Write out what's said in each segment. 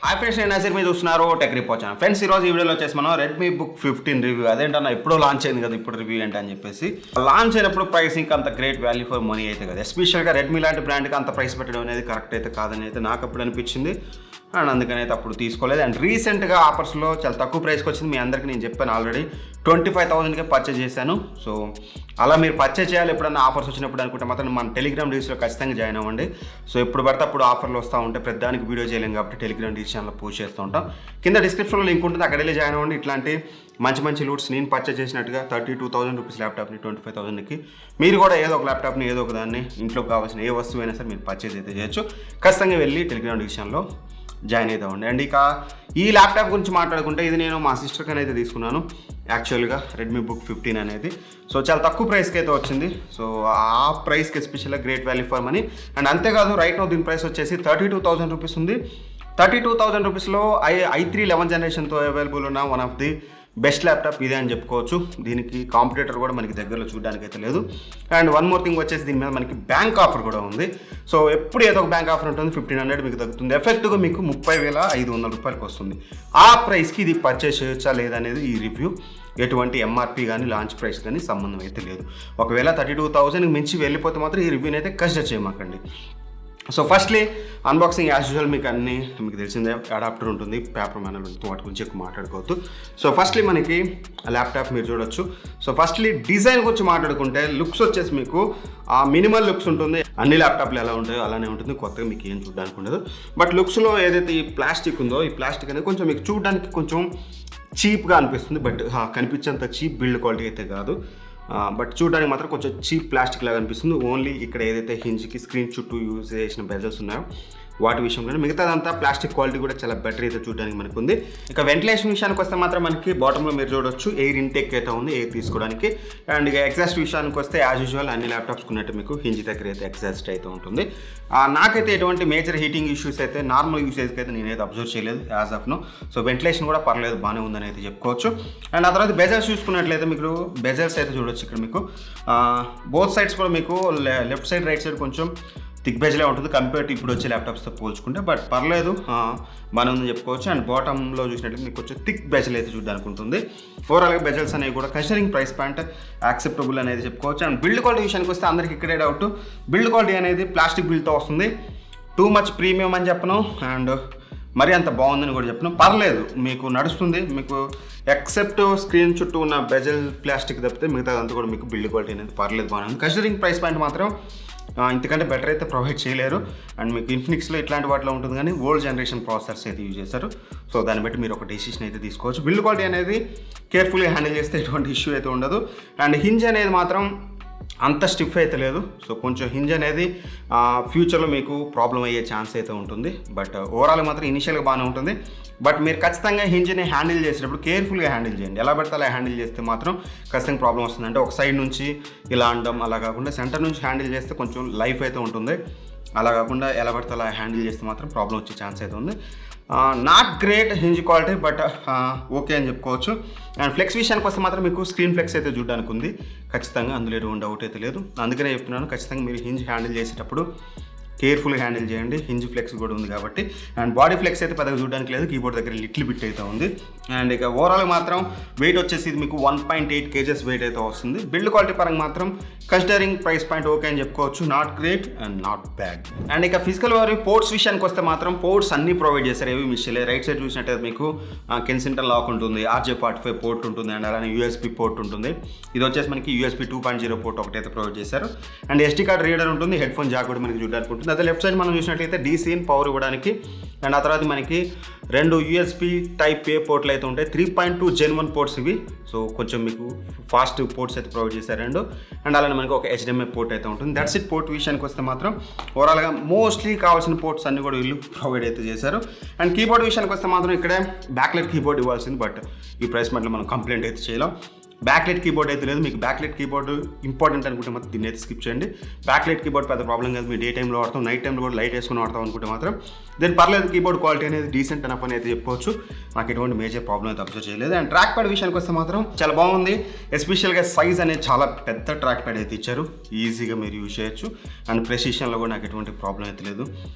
Hi friends, నేను నజీర్ మీద చూస్తున్నారు టెక్ రిపోర్ట్ ఛానల్. ఫ్రెండ్స్, ఈరోజు ఈ వీడియోలో వచ్చేసి మనం రెడ్మీ బుక్ 15 రివ్యూ. అదేంటన్నా ఎప్పుడో లాంచ్ అయింది కదా, ఇప్పుడు రివ్యూ ఏంటి అని చెప్పేసి. లాంచ్ అయినప్పుడు ప్రైసింగ్ అంత గ్రేట్ వాల్యూ ఫర్ మనీ అయితే కదా, ఎస్పెషల్గా రెడ్మీ లాంటి బ్రాండ్కి అంత ప్రైస్ పెట్టడం అనేది కరెక్ట్ అయితే కాదని అయితే నాకు అప్పుడు అనిపించింది. అండ్ అందుకని అయితే అప్పుడు తీసుకోలేదు. అండ్ రీసెంట్గా ఆఫర్స్లో చాలా తక్కువ ప్రైస్కి వచ్చింది. మీ అందరికీ నేను చెప్పాను ఆల్రెడీ 25,000కే పర్చేజ్ చేశాను. సో అలా మీరు పర్చేజ్ చేయాలి ఎప్పుడన్నా ఆఫర్స్ వచ్చినప్పుడు అనుకుంటే మాత్రం మన టెలిగ్రామ్ డీల్స్లో ఖచ్చితంగా జాయిన్ అవ్వండి. సో ఎప్పుడు పడితే అప్పుడు ఆఫర్లు వస్తూ ఉంటే ప్రతిదానికి వీడియో చేయలేం కాబట్టి టెలిగ్రామ్ డీల్స్ ఛానల్లో పోస్ట్ చేస్తూ ఉంటాం. కింద డిస్క్రిప్షన్లో లింక్ ఉంటుంది, అక్కడ వెళ్ళి జాయిన్ అవ్వండి. ఇట్లాంటి మంచి మంచి లూట్స్ నేను పర్చేజ్ చేసినట్టుగా 32,000 రూపీస్ ల్యాప్టాప్ని 25,000కి మీరు కూడా ఏదో ఒక ల్యాప్టాప్ని ఏదో ఒక దాన్ని ఇంట్లోకి కావాల్సిన ఏ వస్తువు అయినా సరే మీరు పర్చేజ్ అయితే చేయొచ్చు. ఖచ్చితంగా వెళ్ళి టెలిగ్రామ్ డీల్స్ ఛానల్లో జాయిన్ అవుతామండి. అండ్ ఇక ఈ ల్యాప్టాప్ గురించి మాట్లాడుకుంటే ఇది నేను మా సిస్టర్కి అయితే తీసుకున్నాను యాక్చువల్గా, రెడ్మీ బుక్ 15 అనేది. సో చాలా తక్కువ ప్రైస్కి అయితే వచ్చింది. సో ఆ ప్రైస్కి ఎస్పెషల్గా great value for money. And అంతేకాదు రైట్ నో దీని ప్రైస్ వచ్చేసి 32,000 రూపీస్ ఉంది. 32,000 రూపీస్లో i3 11 జనరేషన్తో అవైలబుల్ ఉన్న one of the best laptop ఇదే అని చెప్పుకోవచ్చు. దీనికి కాంపిటేటర్ కూడా మనకి దగ్గరలో చూడడానికి అయితే లేదు. అండ్ వన్ మోర్ థింగ్ వచ్చేసి దీని మీద మనకి బ్యాంక్ ఆఫర్ కూడా ఉంది. సో ఎప్పుడు ఏదో ఒక బ్యాంక్ ఆఫర్ ఉంటుంది, 1,500 మీకు తగ్గుతుంది. ఎఫెక్ట్గా మీకు 30,500 రూపాయలకి వస్తుంది. ఆ ప్రైస్కి ఇది పర్చేస్ చేయొచ్చా లేదనేది ఈ రివ్యూ. ఎటువంటి ఎంఆర్పీ కానీ లాంచ్ ప్రైస్ కానీ సంబంధం అయితే లేదు. ఒకవేళ 32,000కి మించి వెళ్ళిపోతే మాత్రం ఈ రివ్యూని అయితే కన్సిడర్ చేయమాకండి. So firstly unboxing as usual మీకు తెలిసిందే, అడాప్టర్ ఉంటుంది, పేపర్ మ్యానువల్ ఉంటుంది, వాటి గురించి ఎక్కువ మాట్లాడుకోవద్దు. సో ఫస్ట్లీ మనకి ల్యాప్టాప్ మీరు చూడొచ్చు. సో ఫస్ట్లీ డిజైన్ గురించి మాట్లాడుకుంటే లుక్స్ వచ్చేసి మీకు మినిమల్ లుక్స్ ఉంటుంది. అన్ని ల్యాప్టాప్లు ఎలా ఉంటాయో అలానే ఉంటుంది, కొత్తగా మీకు ఏం చూడడానికి ఉండదు. బట్ లుక్స్లో ఏదైతే ఈ ప్లాస్టిక్ ఉందో, ఈ ప్లాస్టిక్ అనేది కొంచెం మీకు చూడడానికి కొంచెం చీప్గా అనిపిస్తుంది. బట్ కనిపించేంత చీప్ బిల్డ్ క్వాలిటీ అయితే కాదు. బట్ చూడడానికి మాత్రం కొంచెం చీప్ ప్లాస్టిక్ లాగా అనిపిస్తుంది. ఓన్లీ ఇక్కడ ఏదైతే హింజ్కి స్క్రీన్ చుట్టూ యూజ్ చేసిన బెజల్స్ ఉన్నాయో వాటి విషయంలో మిగతాదంతా ప్లాస్టిక్ క్వాలిటీ కూడా చాలా బెటర్ అయితే చూడడానికి మనకు ఉంది. ఇక వెంటిలేషన్ విషయానికి వస్తే మాత్రం మనకి బాటంలో మీరు చూడొచ్చు ఎయిర్ ఇంటేక్ అయితే ఉంది, ఎయిర్ తీసుకోవడానికి. అండ్ ఇక ఎగ్జాస్ట్ విషయానికి వస్తే యాజ్ యూజువల్ అన్ని ల్యాప్టాప్స్ ఉన్నట్టు మీకు హింజ్ దగ్గర అయితే ఎగ్జాస్ట్ అయితే ఉంటుంది. నాకైతే ఎటువంటి మేజర్ హీటింగ్ ఇష్యూస్ అయితే నార్మల్ యూసేజ్కి అయితే నేనైతే అబ్జర్వ్ చేయలేదు as of now. So ventilation కూడా పర్లేదు, బాగానే ఉందని అయితే చెప్పుకోవచ్చు. అండ్ ఆ తర్వాత బెజల్స్ చూసుకున్నట్లయితే మీకు బెజల్స్ అయితే చూడొచ్చు. ఇక్కడ మీకు బోత్ సైడ్స్ కూడా మీకు లెఫ్ట్ సైడ్ రైట్ సైడ్ కొంచెం థిక్ బెజ్లే ఉంటుంది కంపేర్ టు ఇప్పుడు వచ్చే ల్యాప్టాప్స్తో పోల్చుకుంటే. బట్ పర్లేదు, బాగానే ఉందని చెప్పుకోవచ్చు. అండ్ బాటంలో చూసినట్లయితే మీకు కొంచెం థిక్ బెజల్ అయితే చూడడానికి ఉంటుంది. ఓవరాల్గా బెజల్స్ అనేవి కూడా కన్సిడరింగ్ ప్రైస్ పాయింట్ యాక్సెప్టబుల్ అనేది చెప్పుకోవచ్చు. అండ్ బిల్డ్ క్వాలిటీ విషయానికి వస్తే అందరికి ఇక్కడే డౌట్, బిల్డ్ క్వాలిటీ అనేది ప్లాస్టిక్ బిల్డ్తో వస్తుంది. టూ మచ్ ప్రీమియం అని చెప్పను, అండ్ మరీ అంత బాగుందని కూడా చెప్పను. పర్లేదు, మీకు నడుస్తుంది. మీకు ఎక్సెప్ట్ స్క్రీన్ చుట్టూ ఉన్న బెజల్ ప్లాస్టిక్ తప్పితే మిగతాదంతా కూడా మీకు బిల్డ్ క్వాలిటీ అనేది పర్లేదు, బాగానే ఉంది. కన్సిడరింగ్ ప్రైస్ పాయింట్ మాత్రం ఇంతకంటే బెటర్ అయితే ప్రొవైడ్ చేయలేరు. అండ్ మీకు ఇన్ఫినిక్స్లో ఇట్లాంటి వాటిలో ఉంటుంది, కానీ ఓల్డ్ జనరేషన్ ప్రాసెసర్స్ అయితే యూజ్ చేస్తారు. సో దాన్ని బట్టి మీరు ఒక డెసిషన్ అయితే తీసుకోవచ్చు. బిల్డ్ క్వాలిటీ అనేది కేర్ఫుల్గా హ్యాండిల్ చేస్తే ఎటువంటి ఇష్యూ అయితే ఉండదు. అండ్ హింజ్ అనేది మాత్రం అంత స్టిఫ్ అయితే లేదు. సో కొంచెం హింజ్ అనేది ఫ్యూచర్లో మీకు ప్రాబ్లం అయ్యే ఛాన్స్ అయితే ఉంటుంది. బట్ ఓవరాల్ మాత్రం ఇనిషియల్గా బాగానే ఉంటుంది. బట్ మీరు ఖచ్చితంగా హింజ్ని హ్యాండిల్ చేసేటప్పుడు కేర్ఫుల్గా హ్యాండిల్ చేయండి. ఎలా పడితే అలా హ్యాండిల్ చేస్తే మాత్రం ఖచ్చితంగా ప్రాబ్లం వస్తుంది. అంటే ఒక సైడ్ నుంచి ఇలా అనడం అలా కాకుండా సెంటర్ నుంచి హ్యాండిల్ చేస్తే కొంచెం లైఫ్ అయితే ఉంటుంది. అలా కాకుండా ఎలా పడితే అలా హ్యాండిల్ చేస్తే మాత్రం ప్రాబ్లం వచ్చే ఛాన్స్ అయితే ఉంది. Not great hinge quality, but okay అని చెప్పుకోవచ్చు. అండ్ ఫ్లెక్స్ విషయానికి వస్తే మాత్రం మీకు స్క్రీన్ ఫ్లెక్స్ అయితే చూడడానికి ఉంది ఖచ్చితంగా, అందులో ఎటువంటి డౌట్ అయితే లేదు. అందుకనే చెప్తున్నాను, ఖచ్చితంగా మీరు హింజ్ హ్యాండిల్ చేసేటప్పుడు కేర్ఫుల్గా హ్యాండిల్ చేయండి. హింజ్ ఫ్లెక్స్ కూడా ఉంది కాబట్టి. అండ్ బాడీ ఫ్లెక్స్ అయితే పెద్దగా చూడడానికి లేదు, కీబోర్డ్ దగ్గర లిటిల్ బిట్ అయితే ఉంది. అండ్ ఇక ఓవరాల్ మాత్రం వెయిట్ వచ్చేసి ఇది మీకు 1.8 kgs వెయిట్ అయితే వస్తుంది. బిల్డ్ క్వాలిటీ పరంగా మాత్రం కన్సిడరింగ్ ప్రైస్ పాయింట్ ఓకే అని చెప్పుకోవచ్చు. Not great and not bad. And ఇక ఫిజికల్ వారి పోర్ట్స్ విషయానికి వస్తే మాత్రం పోర్ట్స్ అన్ని ప్రొవైడ్ చేస్తారు, ఏవి మిస్ చేయలేదు. రైట్ సైడ్ చూసినట్టయితే మీకు కెన్సింగ్టన్ లాక్ ఉంటుంది, RJ45 పోర్ట్ ఉంటుంది, అండ్ అలానే USB పోర్ట్ ఉంటుంది. ఇది వచ్చేసి మనకి USB 2.0 పోర్ట్ ఒకటైతే ప్రొవైడ్ చేశారు. అండ్ SD కార్డ్ రీడర్ ఉంటుంది, హెడ్ ఫోన్ జాక్ కూడా మనకి చూడడానికి ఉంటుంది. అదే లెఫ్ట్ సైడ్ మనం చూసినట్లయితే DC ఇన్ పవర్ ఇవ్వడానికి. అండ్ ఆ తర్వాత మనకి 2 USB టైప్ A పోర్ట్లు అయితే ఉంటాయి, 3.2 Gen 1 పోర్ట్స్ ఇవి. సో కొంచెం మీకు ఫాస్ట్ పోర్ట్స్ అయితే ప్రొవైడ్ చేశారు. అండ్ అలానే మనకి ఒక HDMI పోర్ట్ అయితే ఉంటుంది. That's it. పోర్ట్ విషయానికి వస్తే మాత్రం ఓవరాల్గా మోస్ట్లీ కావాల్సిన పోర్ట్స్ అన్ని కూడా వీళ్ళు ప్రొవైడ్ అయితే చేశారు. అండ్ కీబోర్డ్ విషయానికి వస్తే మాత్రం ఇక్కడే బ్యాక్లైట్ కీబోర్డ్ ఇవ్వాల్సింది, బట్ ఈ ప్రైస్ మధ్యలో మనం కంప్లైంట్ అయితే చేయలేం. బ్యాక్లైట్ కీబోర్డ్ అయితే లేదు. మీకు బ్యాక్లైట్ కీబోర్డ్ ఇంపార్టెంట్ అనుకుంటే మాత్రం దీన్ని అయితే స్కిప్ చేయండి. బ్యాక్లైట్ కీబోర్డ్ పెద్ద ప్రాబ్లం కాదు. మీరు డే టైంలో వాడతాం, నైట్ టైంలో కూడా లైట్ వేసుకుని వాడతాం అనుకుంటే మాత్రం దీని పర్లేదు. కీబోర్డ్ క్వాలిటీ అనేది డీసెంట్ అనఫ్ అని అయితే చెప్పవచ్చు. నాకు ఎటువంటి మేజర్ ప్రాబ్లం అయితే అబ్జర్వ్ చేయలేదు. అండ్ ట్రాక్ ప్యాడ్ విషయానికి వస్తే మాత్రం చాలా బాగుంది. ఎస్పెషల్గా సైజ్ అనేది చాలా పెద్ద ట్రాక్ ప్యాడ్ అయితే ఇచ్చారు. ఈజీగా మీరు యూజ్ చేయొచ్చు. అండ్ ప్రెసిషన్లో కూడా నాకు ఎటువంటి ప్రాబ్లం అయితే లేదు.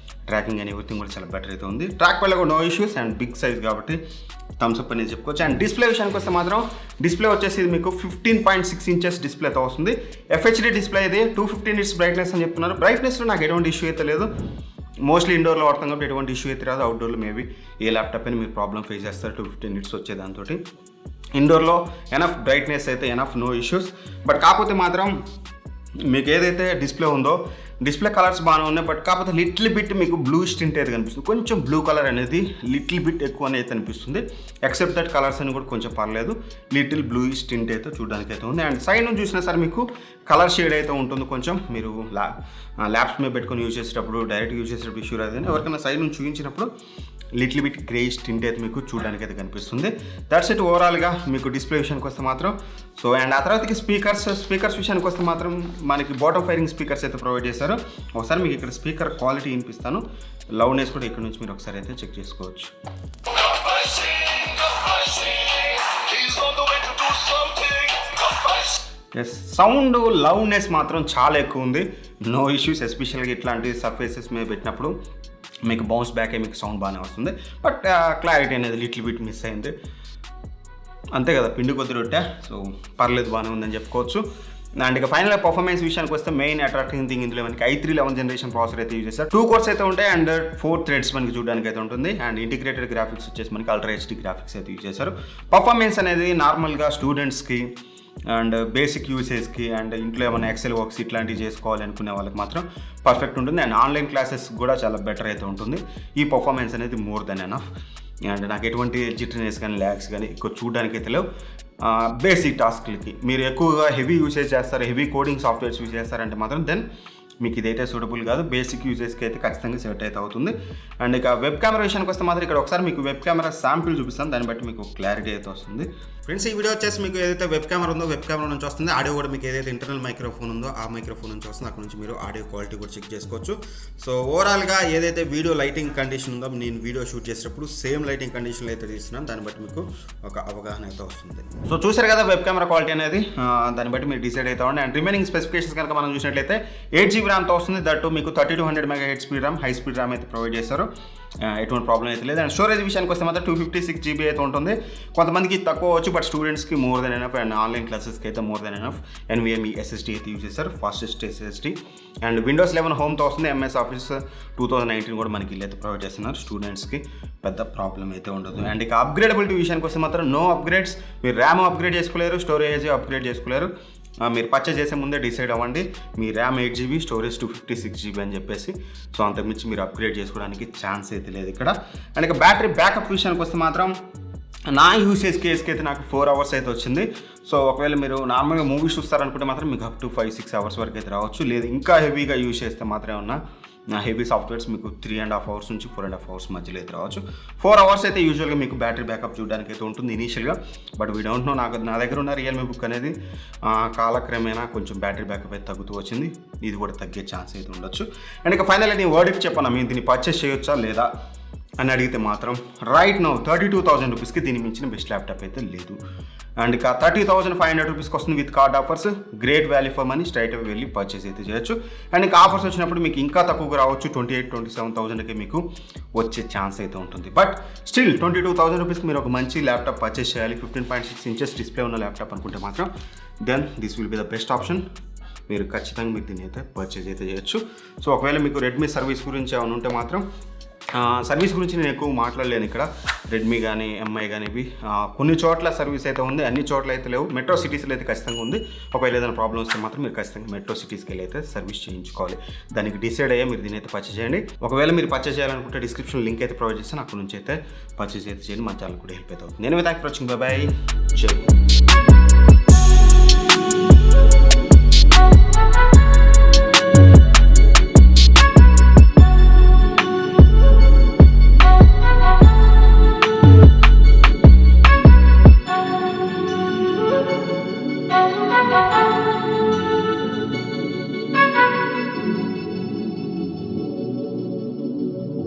ట్రాకింగ్ అండ్ ఎవ్రీథింగ్ కూడా చాలా బెటర్ అయితే ఉంది. ట్రాక్ ప్యాడ్లో కూడా no issues and big size కాబట్టి థమ్స్ అప్ అనేది చెప్పుకోవచ్చు. అండ్ డిస్ప్లే విషయానికి వస్తే మాత్రం డిస్ప్లే వచ్చేసి మీకు 15.6 ఇంచెస్ డిస్ప్లేతో వస్తుంది. FHD డిస్ప్లే ఇది. 250 nits బ్రైట్నెస్ అని చెప్తున్నారు. బ్రైట్నెస్లో నాకు ఎటువంటి ఇష్యూ అయితే లేదు. మోస్ట్లీ ఇండోర్లో వాడతాం కాబట్టి ఎటువంటి ఇష్యూ అయితే రాదు. అవుట్డోర్లో మేబీ ఏ ల్యాప్టాప్ అని మీరు ప్రాబ్లం ఫేస్ చేస్తారు 250 nits వచ్చే దాంతో. ఇండోర్లో ఎనఫ్ బ్రైట్నెస్ అయితే ఎనఫ్, నో ఇష్యూస్. బట్ కాకపోతే మాత్రం మీకు ఏదైతే డిస్ప్లే ఉందో డిస్ప్లే కలర్స్ బాగానే ఉన్నాయి. బట్ కాకపోతే లిటిల్ బిట్ మీకు బ్లూ స్టింట్ అయితే కనిపిస్తుంది. కొంచెం బ్లూ కలర్ అనేది లిటిల్ బిట్ ఎక్కువ అయితే అనిపిస్తుంది. ఎక్సెప్ట్ దట్ కలర్స్ అని కూడా కొంచెం పర్లేదు. లిటిల్ బ్లూ స్టింట్ అయితే చూడడానికి అయితే ఉంది. అండ్ సైడ్ నుంచి చూసినా సరే మీకు కలర్ షేడ్ అయితే ఉంటుంది. కొంచెం మీరు ల్యాప్స్ మీద పెట్టుకొని యూజ్ చేసేటప్పుడు, డైరెక్ట్ యూజ్ చేసేటప్పుడు ఇష్యూ రాదు. ఎవరికైనా సైడ్ నుంచి చూపించినప్పుడు లిటిల్ బిట్ గ్రే స్టింట్ అయితే మీకు చూడడానికి అయితే కనిపిస్తుంది. దట్స్ ఇట్ ఓవరాల్గా మీకు డిస్ప్లే విషయానికి వస్తే మాత్రం. సో అండ్ ఆ తర్వాతకి స్పీకర్స్ విషయానికి వస్తే మాత్రం మనకి బాటమ్ ఫైరింగ్ స్పీకర్స్ అయితే ప్రొవైడ్ చేశారు. ఒకసారి మీకు ఇక్కడ స్పీకర్ క్వాలిటీ వినిపిస్తాను. లౌడ్నెస్ కూడా ఇక్కడ నుంచి మీరు ఒకసారి అయితే చెక్ చేసుకోవచ్చు. ఎస్, సౌండ్ లౌడ్నెస్ మాత్రం చాలా ఎక్కువ ఉంది. No issues. ఎస్పెషల్గా ఇట్లాంటి సర్ఫేసెస్ మీద పెట్టినప్పుడు మీకు బౌన్స్ బ్యాక్ అయ్యి మీకు సౌండ్ బాగానే వస్తుంది. బట్ క్లారిటీ అనేది లిటిల్ బిట్ మిస్ అయింది. అంతే కదా, పిండి కొద్ది రొట్టె. సో పర్లేదు, బాగానే ఉందని చెప్పుకోవచ్చు. అండ్ ఇక ఫైనల్గా పర్ఫార్మెన్స్ విషయానికి వస్తే మెయిన్ అట్రాక్టింగ్ థింగ్ ఇందులో మనకి i3 11th జనరేషన్ ప్రాసెసర్ అయితే యూజ్ చేస్తారు. 2 cores అయితే ఉంటాయి అండ్ 4 threads మనకి చూడడానికి అయితే ఉంటుంది. అండ్ ఇంటిగ్రేటెడ్ గ్రాఫిక్స్ వచ్చేసి మనకి అల్ట్రా HD గ్రాఫిక్స్ అయితే యూజ్ చేశారు. పర్ఫార్మెన్స్ అనేది నార్మల్గా స్టూడెంట్స్కి అండ్ బేసిక్ యూసేజ్కి అండ్ ఇంట్లో ఏమైనా ఎక్సెల్ వర్క్స్ ఇట్లాంటివి చేసుకోవాలి అనుకునే వాళ్ళకి మాత్రం పర్ఫెక్ట్ ఉంటుంది. అండ్ ఆన్లైన్ క్లాసెస్ కూడా చాలా బెటర్ అయితే ఉంటుంది. ఈ పర్ఫార్మెన్స్ అనేది మోర్ దెన్ ఎనఫ్. అండ్ నాకు ఎటువంటి జిట్రినెస్ కానీ ల్యాగ్స్ కానీ ఎక్కువ చూడడానికి అయితే లేవు. బేసిక్ టాస్క్లకి మీరు ఎక్కువగా హెవీ యూసేజ్ చేస్తారు, హెవీ కోడింగ్ సాఫ్ట్వేర్స్ యూజ్ చేస్తారంటే మాత్రం దెన్ మీకు ఇదైతే సూటబుల్ కాదు. బేసిక్ యూజెస్కి అయితే ఖచ్చితంగా సెట్ అయితే అవుతుంది. అండ్ ఇక వెబ్ కెమెరా విషయానికి వస్తే మాత్రం ఇక్కడ ఒకసారి మీకు వెబ్ కెమెరా శాంపిల్ చూపిస్తాను. దాన్ని బట్టి మీకు క్లారిటీ అయితే వస్తుంది. ఫ్రెండ్స్, ఈ వీడియో వచ్చేసి మీకు ఏదైతే వెబ్ కెమెరా ఉందో వెబ్ కెమెరా నుంచి వస్తుంది. ఆడియో కూడా మీకు ఏదైతే ఇంటర్నల్ మైక్రోఫోన్ ఉందో ఆ మైక్రోఫోన్ నుంచి వస్తుంది. అక్కడ నుంచి మీరు ఆడియో క్వాలిటీ కూడా చెక్ చేసుకోవచ్చు. సో ఓవరాల్గా ఏదైతే వీడియో లైటింగ్ కండిషన్ ఉందో నేను వీడియో షూట్ చేసేటప్పుడు సేమ్ లైటింగ్ కండిషన్లో అయితే తీస్తున్నాను. దాన్ని బట్టి మీకు ఒక అవగాహన అయితే వస్తుంది. సో చూసారు కదా వెబ్ కెమెరా క్వాలిటీ అనేది, దాన్ని బట్టి మీరు డిసైడ్ అయితే ఉండండి. అండ్ రిమైనింగ్ స్పెసిఫికేషన్స్ కనుక మనం చూసినట్లయితే 8GB ర్యామ్తో వస్తుంది. దట్టు మీకు 3200 MHz speed RAM, high speed RAM అయితే ప్రొవైడ్ చేస్తారు. ఎటువంటి ప్రాబ్లం అయితే లేదు. అండ్ స్టోరేజ్ విషయానికి వస్తే మాత్రం 256 GB అయితే ఉంటుంది. కొంతమందికి తక్కువ వచ్చు, బట్ స్టూడెంట్స్కి more than enough. And online క్లాసెస్కి అయితే more than enough. NVMe SSD అయితే యూజ్ చేస్తారు, ఫాస్టెస్ట్ SSD. అండ్ Windows 11 హోమ్తో వస్తుంది. MS Office 2019 కూడా మనకి అయితే ప్రొవైడ్ చేస్తున్నారు. స్టూడెంట్స్కి పెద్ద ప్రాబ్లం అయితే ఉండదు. అండ్ ఇక అప్గ్రేడబిలిటీ విషయానికి వస్తే మాత్రం నో అప్గ్రేడ్స్. మీరు ర్యామ్ అప్గ్రేడ్ చేసుకోలేరు, స్టోరేజ్ అప్గ్రేడ్ చేసుకోలేరు. మీరు పర్చేజ్ చేసే ముందే డిసైడ్ అవ్వండి. మీ ర్యామ్ 8GB, స్టోరేజ్ 256 GB అని చెప్పేసి. సో అంతకుమించి మీరు అప్గ్రేడ్ చేసుకోవడానికి ఛాన్స్ అయితే లేదు ఇక్కడ. అండ్ ఇక బ్యాటరీ బ్యాకప్ విషయానికి వస్తే మాత్రం నా యూసేజ్ కేస్కి అయితే నాకు 4 hours అయితే వచ్చింది. సో ఒకవేళ మీరు నార్మల్గా మూవీస్ చూస్తారనుకుంటే మాత్రం మీకు అప్ టు 5-6 hours వరకు అయితే రావచ్చు. లేదు ఇంకా హెవీగా యూజ్ చేస్తే మాత్రమే ఉన్న హెవీ సాఫ్ట్వేర్స్ మీకు 3.5 hours నుంచి 4.5 hours మధ్యలో అయితే రావచ్చు. 4 hours అయితే యూజువల్గా మీకు బ్యాటరీ బ్యాకప్ చూడడానికి అయితే ఉంటుంది ఇనీషియల్గా. But we don't know. నా దగ్గర ఉన్న రియల్మీ బుక్ అనేది కాలక్రమేణా కొంచెం బ్యాటరీ బ్యాకప్ అయితే తగ్గుతూ వచ్చింది. ఇది కూడా తగ్గే ఛాన్స్ అయితే ఉండొచ్చు. అండ్ ఇక ఫైనల్గా నేను వర్డిక్ట్ చెప్పాను, మీరు దీన్ని పర్చేస్ చేయొచ్చా లేదా అని అడిగితే మాత్రం రైట్ నౌ 32,000 రూపీస్కి దీన్ని మించిన బెస్ట్ ల్యాప్టాప్ అయితే లేదు. అండ్ ఇక 30,500 రూపీస్కి వస్తుంది with card offers. Great value for money. Straight away వెళ్ళి పర్చేస్ అయితే చేయొచ్చు. అండ్ ఇంకా ఆఫర్స్ వచ్చినప్పుడు మీకు ఇంకా తక్కువగా రావచ్చు. 28,000-27,000కి మీకు వచ్చే ఛాన్స్ అయితే ఉంటుంది. బట్ స్టిల్ 22,000 రూపీస్కి మీరు ఒక మంచి ల్యాప్టాప్ పర్చేస్ చేయాలి, 15.6 inches డిస్ప్లే ఉన్న ల్యాప్టాప్ అనుకుంటే మాత్రం then this will be the best option. మీరు ఖచ్చితంగా మీకు దీన్ని అయితే పర్చేస్ అయితే చేయొచ్చు. సో ఒకవేళ మీకు రెడ్మీ సర్వీస్ గురించి ఏమైనా ఉంటే మాత్రం, సర్వీస్ గురించి నేను ఎక్కువ మాట్లాడలేను ఇక్కడ. రెడ్మీ కానీ ఎంఐ కానీ ఇవి కొన్ని చోట్ల సర్వీస్ అయితే ఉంది, అన్ని చోట్ల అయితే లేవు. మెట్రో సిటీస్లో అయితే ఖచ్చితంగా ఉంది. ఒకవేళ ఏదైనా ప్రాబ్లమ్ వస్తే మాత్రం మీరు ఖచ్చితంగా మెట్రో సిటీస్కి వెళ్ళి అయితే సర్వీస్ చేయించుకోవాలి. దానికి డిసైడ్ అయ్యే మీరు దీని అయితే పర్చేస్ చేయండి. ఒకవేళ మీరు పర్చేస్ చేయాలనుకుంటే డిస్క్రిప్షన్ లింక్ అయితే ప్రొవైడ్ చేస్తాను, అక్కడ నుంచి అయితే పర్చేస్ అయితే చేయండి. మా ఛానల్ కూడా హెల్ప్ అయితే అవుతుంది. నేను thank for watching. By by. జై.